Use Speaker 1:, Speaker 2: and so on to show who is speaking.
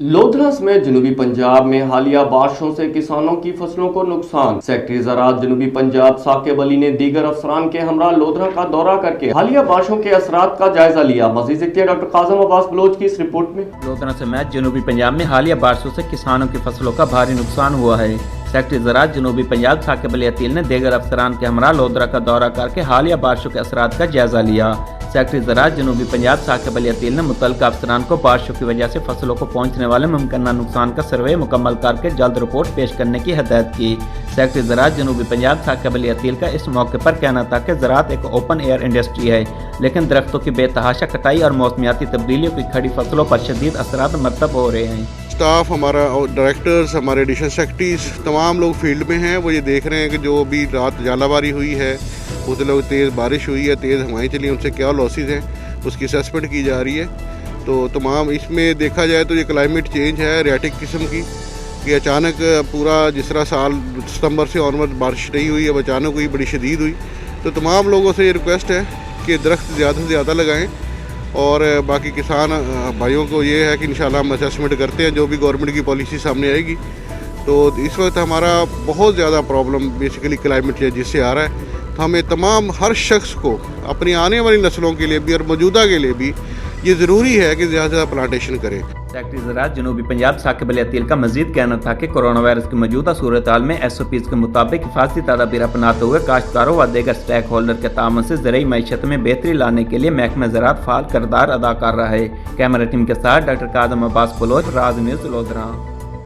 Speaker 1: लोधरा समेत जनूबी पंजाब में हालिया बारिशों से किसानों की फसलों को नुकसान। सेक्रेटरी ज़राअत जनूबी पंजाब साकिब अली ने दीगर अफसरान के हमरा लोधरा का दौरा करके हालिया बारिशों के असरात का जायजा लिया। मज़ीद ज़िक्र डॉक्टर काज़म अब्बास बलोच की इस रिपोर्ट में।
Speaker 2: लोधरा समेत जनूबी पंजाब में हालिया बारिशों से किसानों की फसलों का भारी नुकसान हुआ है। सेक्रेटरी ज़राअत जनूबी पंजाब साकिब अली अतील ने दीगर अफसरान के हमरा लोधरा का दौरा करके हालिया बारिशों के असरात का जायजा लिया। सेक्रेटरी ज़राअत जनूबी पंजाब साकिब अली अतील ने मुतल्लिक़ अफसरान को बारिशों की वजह से फसलों को पहुंचने वाले मुमकिन नुकसान का सर्वे मुकम्मल करके जल्द रिपोर्ट पेश करने की हिदायत की। सेक्रेटरी ज़राअत जनूबी पंजाब साकिब अली अतील का इस मौके पर कहना था कि ज़राअत एक ओपन एयर इंडस्ट्री है, लेकिन दरख्तों की बेतहाशा कटाई और मौसमियाती तब्दीलियों की खड़ी फसलों पर शदीद असरात मरतब हो रहे हैं।
Speaker 3: स्टाफ हमारा और डायरेक्टर्स, हमारे एडिशनल सेक्रेटरीज तमाम लोग फील्ड में हैं। वो ये देख रहे हैं कि जो अभी रात जालाबारी हुई है, बहुत लोग तेज़ बारिश हुई है, तेज़ हवाएं चली, उनसे क्या लॉसेस हैं उसकी असेसमेंट की जा रही है। तो तमाम इसमें देखा जाए तो ये क्लाइमेट चेंज है एरियाटिक किस्म की कि अचानक पूरा जिस तरह साल सितंबर से ऑनवर्ड बारिश नहीं हुई, अब अचानक हुई, बड़ी शदीद हुई। तो तमाम लोगों से ये रिक्वेस्ट है कि दरख्त ज़्यादा से ज़्यादा लगाएं और बाकी किसान भाइयों को ये है कि इंशाल्लाह हम असेसमेंट करते हैं जो भी गवर्नमेंट की पॉलिसी सामने आएगी। तो इस वक्त हमारा बहुत ज़्यादा प्रॉब्लम बेसिकली क्लाइमेट चेंज जिससे आ रहा है। तो हमें तमाम हर शख्स को अपनी आने वाली नस्लों के लिए भी और मौजूदा के लिए भी ये ज़रूरी है कि ज़्यादा से ज़्यादा प्लांटेशन करें।
Speaker 2: सेक्रेटरी ज़राअत जनूबी पंजाब साकिब अली अतील का मजीद कहना था कि कोरोना वायरस की मौजूदा सूरत हाल में SOPs के मुताबिक हिफाजती तदाबीर अपनाते हुए काश्तकारों व दीगर स्टेक होल्डर के तामन से ज़रूरी मैशत में बेहतरी लाने के लिए महकमा ज़राअत फ़ाल किरदार अदा कर रहा है। कैमरा टीम के साथ डॉक्टर काज़म अब्बास बलोच, राज न्यूज़, लोधरा।